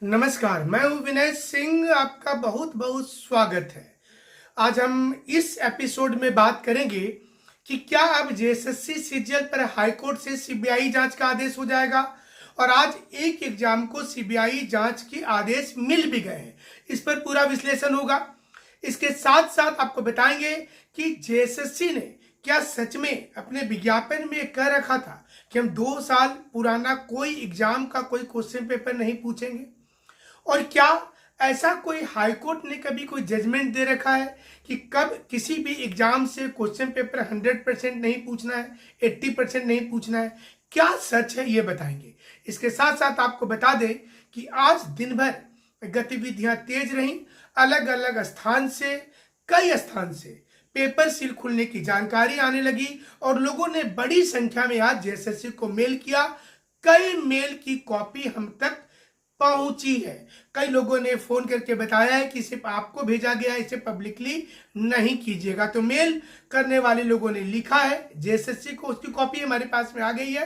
नमस्कार, मैं हूं विनय सिंह। आपका बहुत बहुत स्वागत है। आज हम इस एपिसोड में बात करेंगे कि क्या अब जेएसएससी सीजीएल पर हाईकोर्ट से सीबीआई जांच का आदेश हो जाएगा। और आज एक एग्जाम को सीबीआई जांच की आदेश मिल भी गए हैं। इस पर पूरा विश्लेषण होगा। इसके साथ साथ आपको बताएंगे कि जेएसएससी ने क्या सच में अपने विज्ञापन में कह रखा था कि हम 2 साल पुराना कोई एग्जाम का कोई क्वेश्चन पेपर नहीं पूछेंगे। और क्या ऐसा कोई हाईकोर्ट ने कभी कोई जजमेंट दे रखा है कि कब किसी भी एग्जाम से क्वेश्चन पेपर 100% नहीं पूछना है, 80% नहीं पूछना है। क्या सच है ये बताएंगे। इसके साथ साथ आपको बता दें कि आज दिन भर गतिविधियां तेज रहीं। अलग अलग स्थान से, कई स्थान से पेपर सील खुलने की जानकारी आने लगी और लोगों ने बड़ी संख्या में आज जेएसएससी को मेल किया। कई मेल की कॉपी हम तक पहुंची है। कई लोगों ने फोन करके बताया है कि सिर्फ आपको भेजा गया, इसे पब्लिकली नहीं कीजिएगा। तो मेल करने वाले लोगों ने लिखा है जेएसएससी को, उसकी कॉपी हमारे पास में आ गई है।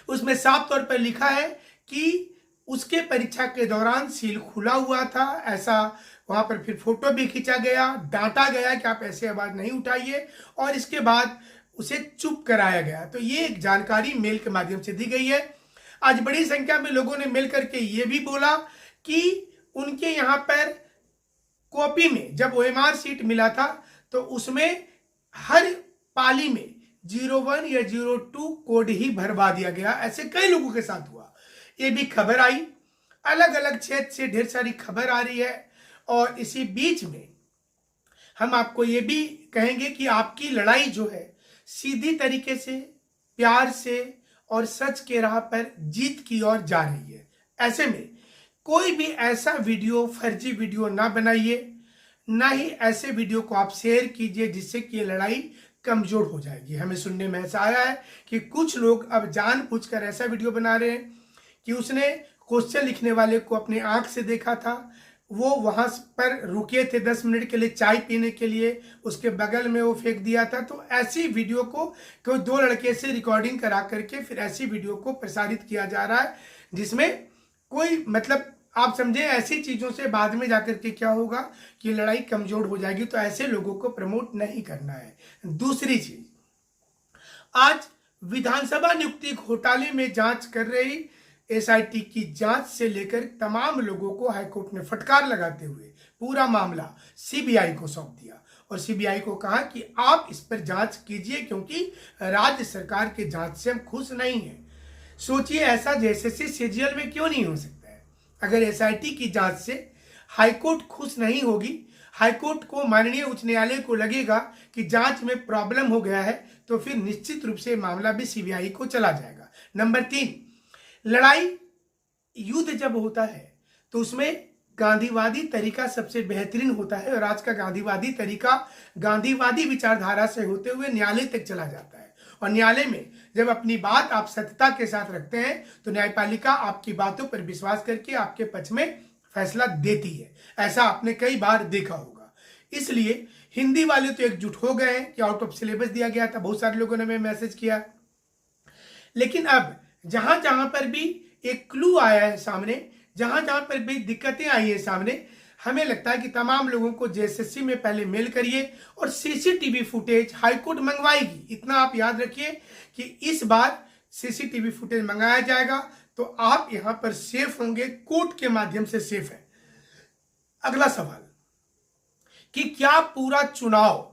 उसमें साफ तौर पर लिखा है कि उसके परीक्षा के दौरान सील खुला हुआ था। ऐसा वहां पर फिर फोटो भी खींचा गया, डांटा गया कि आप ऐसे आवाज नहीं उठाइए, और इसके बाद उसे चुप कराया गया। तो ये एक जानकारी मेल के माध्यम से दी गई है। आज बड़ी संख्या में लोगों ने मिल करके ये भी बोला कि उनके यहां पर कॉपी में जब ओएमआर सीट मिला था तो उसमें हर पाली में 01 या 02 कोड ही भरवा दिया गया। ऐसे कई लोगों के साथ हुआ। ये भी खबर आई, अलग अलग क्षेत्र से ढेर सारी खबर आ रही है। और इसी बीच में हम आपको ये भी कहेंगे कि आपकी लड़ाई जो है सीधी तरीके से, प्यार से और सच के राह पर जीत की ओर जा रही है। ऐसे में कोई भी ऐसा वीडियो, फर्जी वीडियो ना बनाइए, ना ही ऐसे वीडियो को आप शेयर कीजिए जिससे कि ये लड़ाई कमजोर हो जाएगी। हमें सुनने में ऐसा आया है कि कुछ लोग अब जानबूझकर ऐसा वीडियो बना रहे हैं कि उसने क्वेश्चन लिखने वाले को अपने आंख से देखा था, वो वहां पर रुके थे 10 मिनट के लिए चाय पीने के लिए, उसके बगल में वो फेंक दिया था। तो ऐसी वीडियो को कोई 2 लड़के से रिकॉर्डिंग करा करके फिर ऐसी वीडियो को प्रसारित किया जा रहा है जिसमें कोई मतलब आप समझे, ऐसी चीजों से बाद में जाकर के क्या होगा कि लड़ाई कमजोर हो जाएगी। तो ऐसे लोगों को प्रमोट नहीं करना है। दूसरी चीज, आज विधानसभा नियुक्ति घोटाले में जांच कर रही एसआईटी की जांच से लेकर तमाम लोगों को हाईकोर्ट ने फटकार लगाते हुए पूरा मामला सीबीआई को सौंप दिया और सीबीआई को कहा कि आप इस पर जांच कीजिए क्योंकि राज्य सरकार के जांच से हम खुश नहीं हैं। सोचिए, ऐसा जेएसएससी सीजीएल में क्यों नहीं हो सकता है। अगर एसआईटी की जांच से हाईकोर्ट खुश नहीं होगी, हाईकोर्ट को, माननीय उच्च न्यायालय को लगेगा कि जांच में प्रॉब्लम हो गया है, तो फिर निश्चित रूप से मामला भी सीबीआई को चला जाएगा। नंबर 3, लड़ाई, युद्ध जब होता है तो उसमें गांधीवादी तरीका सबसे बेहतरीन होता है। और आज का गांधीवादी तरीका गांधीवादी विचारधारा से होते हुए न्यायालय तक चला जाता है। और न्यायालय में जब अपनी बात आप सत्यता के साथ रखते हैं तो न्यायपालिका आपकी बातों पर विश्वास करके आपके पक्ष में फैसला देती है। ऐसा आपने कई बार देखा होगा। इसलिए हिंदी वाले तो एकजुट हो गए हैं कि आउट ऑफ सिलेबस दिया गया था। बहुत सारे लोगों ने हमें मैसेज किया। लेकिन अब जहां जहां पर भी एक क्लू आया है सामने, जहां जहां पर भी दिक्कतें आई है सामने, हमें लगता है कि तमाम लोगों को जेएसएससी में पहले मेल करिए और सीसीटीवी फुटेज हाईकोर्ट मंगवाएगी। इतना आप याद रखिए कि इस बार सीसीटीवी फुटेज मंगाया जाएगा तो आप यहां पर सेफ होंगे, कोर्ट के माध्यम से सेफ है। अगला सवाल कि क्या पूरा चुनाव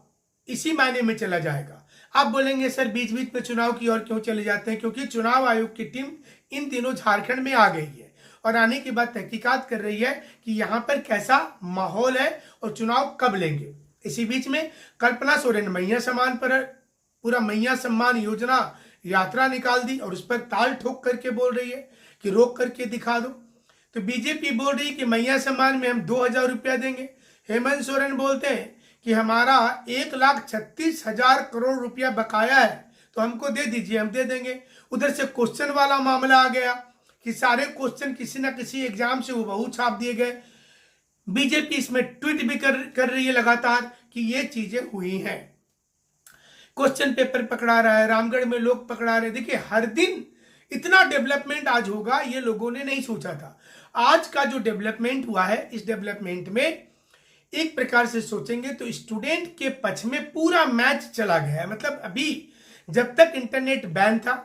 इसी मायने में चला जाएगा। आप बोलेंगे सर बीच बीच में चुनाव की ओर क्यों चले जाते हैं, क्योंकि चुनाव आयोग की टीम इन दिनों झारखंड में आ गई है और आने के बाद तहकीकात कर रही है कि यहां पर कैसा माहौल है और चुनाव कब लेंगे। इसी बीच में कल्पना सोरेन मैया सम्मान पर पूरा मैया सम्मान योजना यात्रा निकाल दी और उस पर ताल ठोक करके बोल रही है कि रोक करके दिखा दो। तो बीजेपी बोल रही है कि मैया सम्मान में हम 2000 रुपया देंगे। हेमंत सोरेन बोलते हैं कि हमारा 1,36,000 करोड़ रुपया बकाया है तो हमको दे दीजिए, हम दे देंगे। उधर से क्वेश्चन वाला मामला आ गया कि सारे क्वेश्चन किसी ना किसी एग्जाम से हुबहू छाप दिए गए। बीजेपी इसमें ट्वीट भी कर रही है लगातार कि ये चीजें हुई हैं। क्वेश्चन पेपर पकड़ा रहा है, रामगढ़ में लोग पकड़ा रहे। देखिए, हर दिन इतना डेवलपमेंट आज होगा ये लोगों ने नहीं सोचा था। आज का जो डेवलपमेंट हुआ है, इस डेवलपमेंट में एक प्रकार से सोचेंगे तो स्टूडेंट के पक्ष में पूरा मैच चला गया है। मतलब अभी जब तक इंटरनेट बैन था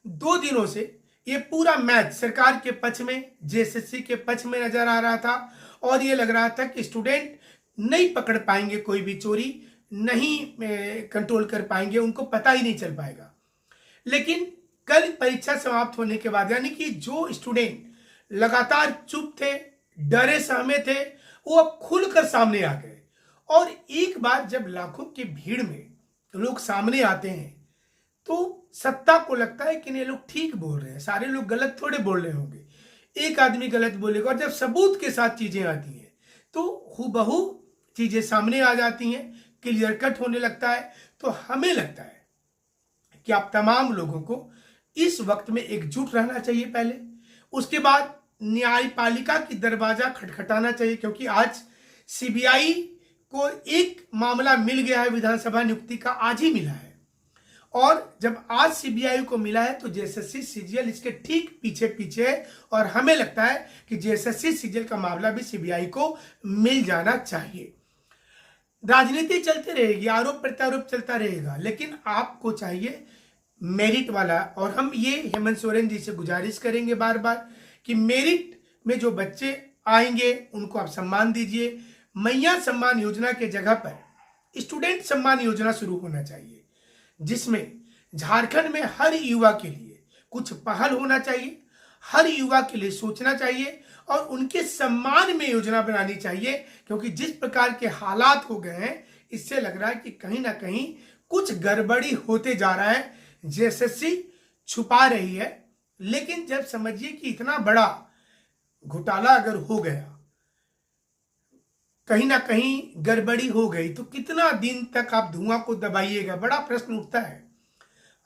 2 दिनों से ये पूरा मैच सरकार के पक्ष में, जेएसएससी के पक्ष में नजर आ रहा था और ये लग रहा था कि स्टूडेंट नहीं पकड़ पाएंगे, कोई भी चोरी नहीं कंट्रोल कर पाएंगे, उनको पता ही नहीं चल पाएगा। लेकिन कल परीक्षा समाप्त होने के बाद यानी कि जो स्टूडेंट लगातार चुप थे, डरे सहमे थे, वो अब खुलकर सामने आ गए। और एक बार जब लाखों की भीड़ में लोग सामने आते हैं तो सत्ता को लगता है कि ये लोग ठीक बोल रहे हैं, सारे लोग गलत थोड़े बोल रहे होंगे, एक आदमी गलत बोलेगा। और जब सबूत के साथ चीजें आती हैं तो हूबहू चीजें सामने आ जाती हैं, क्लियर कट होने लगता है। तो हमें लगता है कि आप तमाम लोगों को इस वक्त में एकजुट रहना चाहिए पहले, उसके बाद न्यायपालिका की दरवाजा खटखटाना चाहिए, क्योंकि आज सीबीआई को एक मामला मिल गया है विधानसभा नियुक्ति का, आज ही मिला है। और जब आज सीबीआई को मिला है तो जेएसएससी सीजीएल इसके ठीक पीछे पीछे है। और हमें लगता है कि जेएसएससी सीजीएल का मामला भी सीबीआई को मिल जाना चाहिए। राजनीति चलती रहेगी, आरोप प्रत्यारोप चलता रहेगा, लेकिन आपको चाहिए मेरिट वाला। और हम ये हेमंत सोरेन जी से गुजारिश करेंगे बार बार कि मेरिट में जो बच्चे आएंगे उनको आप सम्मान दीजिए। मैया सम्मान योजना के जगह पर स्टूडेंट सम्मान योजना शुरू होना चाहिए, जिसमें झारखंड में हर युवा के लिए कुछ पहल होना चाहिए, हर युवा के लिए सोचना चाहिए और उनके सम्मान में योजना बनानी चाहिए। क्योंकि जिस प्रकार के हालात हो गए हैं, इससे लग रहा है कि कहीं ना कहीं कुछ गड़बड़ी होते जा रहा है। जेएसएससी छुपा रही है, लेकिन जब समझिए कि इतना बड़ा घोटाला अगर हो गया, कहीं ना कहीं गड़बड़ी हो गई, तो कितना दिन तक आप धुआं को दबाइएगा, बड़ा प्रश्न उठता है।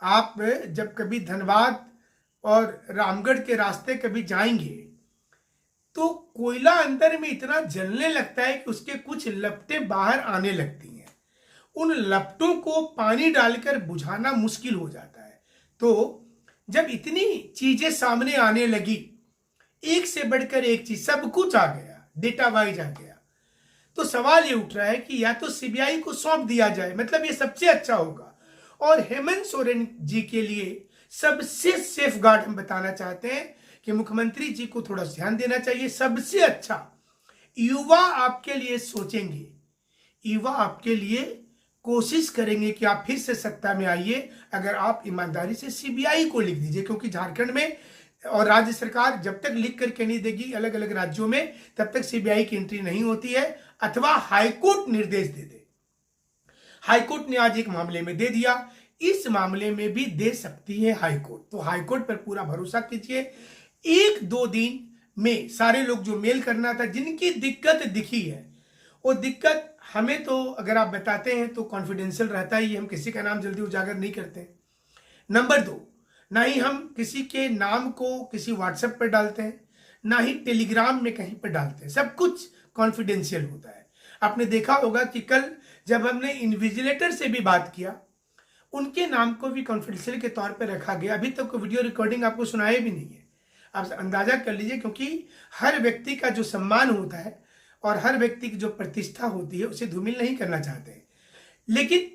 आप जब कभी धनबाद और रामगढ़ के रास्ते कभी जाएंगे तो कोयला अंदर में इतना जलने लगता है कि उसके कुछ लपटें बाहर आने लगती हैं। उन लपटों को पानी डालकर बुझाना मुश्किल हो जाता है। तो जब इतनी चीजें सामने आने लगी, एक से बढ़कर एक चीज, सब कुछ आ गया, डेटा वाइज आ गया, तो सवाल ये उठ रहा है कि या तो सीबीआई को सौंप दिया जाए, मतलब ये सबसे अच्छा होगा। और हेमंत सोरेन जी के लिए सबसे सेफ गार्ड हम बताना चाहते हैं कि मुख्यमंत्री जी को थोड़ा ध्यान देना चाहिए। सबसे अच्छा युवा आपके लिए सोचेंगे, युवा आपके लिए कोशिश करेंगे कि आप फिर से सत्ता में आइए, अगर आप ईमानदारी से सीबीआई को लिख दीजिए। क्योंकि झारखंड में और राज्य सरकार जब तक लिख करके नहीं देगी अलग अलग राज्यों में, तब तक सीबीआई की एंट्री नहीं होती है, अथवा हाईकोर्ट निर्देश दे दे। हाईकोर्ट ने आज एक मामले में दे दिया, इस मामले में भी दे सकती है हाईकोर्ट। तो हाईकोर्ट पर पूरा भरोसा कीजिए। 1-2 दिन में सारे लोग जो मेल करना था, जिनकी दिक्कत दिखी है, वो दिक्कत हमें तो अगर आप बताते हैं तो कॉन्फिडेंशियल रहता ही, हम किसी का नाम जल्दी उजागर नहीं करते। नंबर 2, ना ही हम किसी के नाम को किसी व्हाट्सएप पर डालते हैं, ना ही टेलीग्राम में कहीं पर डालते हैं, सब कुछ कॉन्फिडेंशियल होता है। आपने देखा होगा कि कल जब हमने इन्विजिलेटर से भी बात किया, उनके नाम को भी कॉन्फिडेंशियल के तौर पर रखा गया। अभी तक वीडियो रिकॉर्डिंग आपको सुनाए भी नहीं है, आप अंदाजा कर लीजिए। क्योंकि हर व्यक्ति का जो सम्मान होता है और हर व्यक्ति की जो प्रतिष्ठा होती है, उसे धूमिल नहीं करना चाहते। लेकिन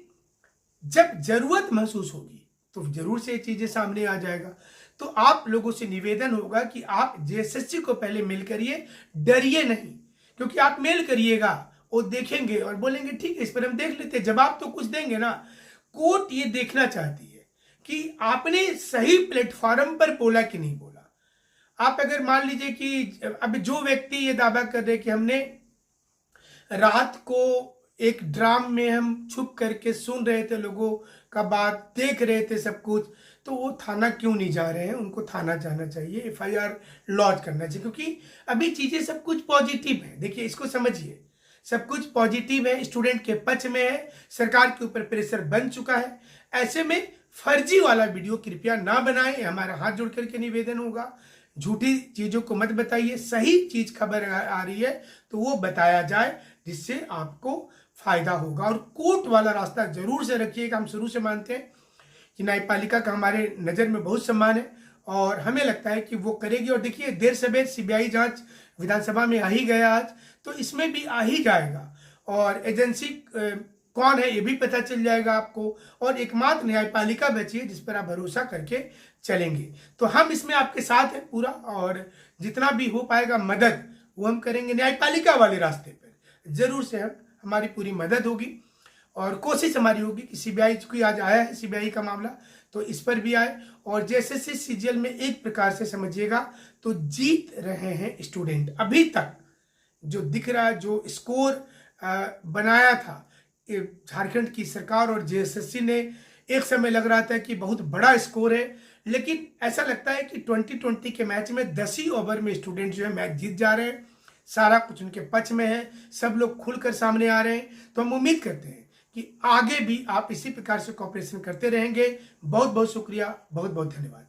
जब जरूरत महसूस होगी तो जरूर से ये चीजें सामने आ जाएगा। तो आप लोगों से निवेदन होगा कि आप जेएसएससी को पहले मेल करिए, डरिए नहीं। क्योंकि आप मेल करिएगा, वो देखेंगे और बोलेंगे ठीक है, इस पर हम देख लेते हैं, जवाब तो कुछ देंगे ना। कोर्ट ये देखना चाहती है कि आपने सही प्लेटफॉर्म पर बोला कि नहीं बोला। आप अगर मान लीजिए कि अब जो व्यक्ति ये दावा कर रहे कि हमने रात को एक ड्राम में हम छुप करके सुन रहे थे, लोगों का बात देख रहे थे सब कुछ, तो वो थाना क्यों नहीं जा रहे हैं? उनको थाना जाना चाहिए, एफआईआर लॉन्च करना चाहिए। क्योंकि अभी चीजें सब कुछ पॉजिटिव है। देखिए, इसको समझिए, सब कुछ पॉजिटिव है, स्टूडेंट के पक्ष में है, सरकार के ऊपर प्रेशर बन चुका है। ऐसे में फर्जी वाला वीडियो कृपया ना बनाएं, हमारा हाथ जोड़ करके निवेदन होगा। झूठी चीजों को मत बताइए, सही चीज खबर आ रही है तो वो बताया जाए, जिससे आपको फायदा होगा। और कोर्ट वाला रास्ता जरूर से रखिएगा। हम शुरू से मानते हैं कि न्यायपालिका का हमारे नजर में बहुत सम्मान है और हमें लगता है कि वो करेगी। और देखिए, देर सवेर सीबीआई जांच विधानसभा में आ ही गया आज, तो इसमें भी आ ही जाएगा और एजेंसी कौन है ये भी पता चल जाएगा आपको। और एकमात्र न्यायपालिका बची है जिस पर आप भरोसा करके चलेंगे। तो हम इसमें आपके साथ हैं पूरा, और जितना भी हो पाएगा मदद वो हम करेंगे। न्यायपालिका वाले रास्ते पर जरूर से हमारी पूरी मदद होगी और कोशिश हमारी होगी कि सीबीआई, चूंकि आज आया है सीबीआई का मामला, तो इस पर भी आए। और जैसे से सीजीएल में एक प्रकार से समझिएगा तो जीत रहे हैं स्टूडेंट। अभी तक जो दिख रहा, जो स्कोर बनाया था झारखंड की सरकार और जेएसएससी ने, एक समय लग रहा था कि बहुत बड़ा स्कोर है, लेकिन ऐसा लगता है कि 2020 के मैच में 10 ही ओवर में स्टूडेंट जो है मैच जीत जा रहे हैं। सारा कुछ उनके पक्ष में है, सब लोग खुलकर सामने आ रहे हैं। तो हम उम्मीद करते हैं कि आगे भी आप इसी प्रकार से कोऑपरेशन करते रहेंगे। बहुत बहुत शुक्रिया, बहुत बहुत धन्यवाद।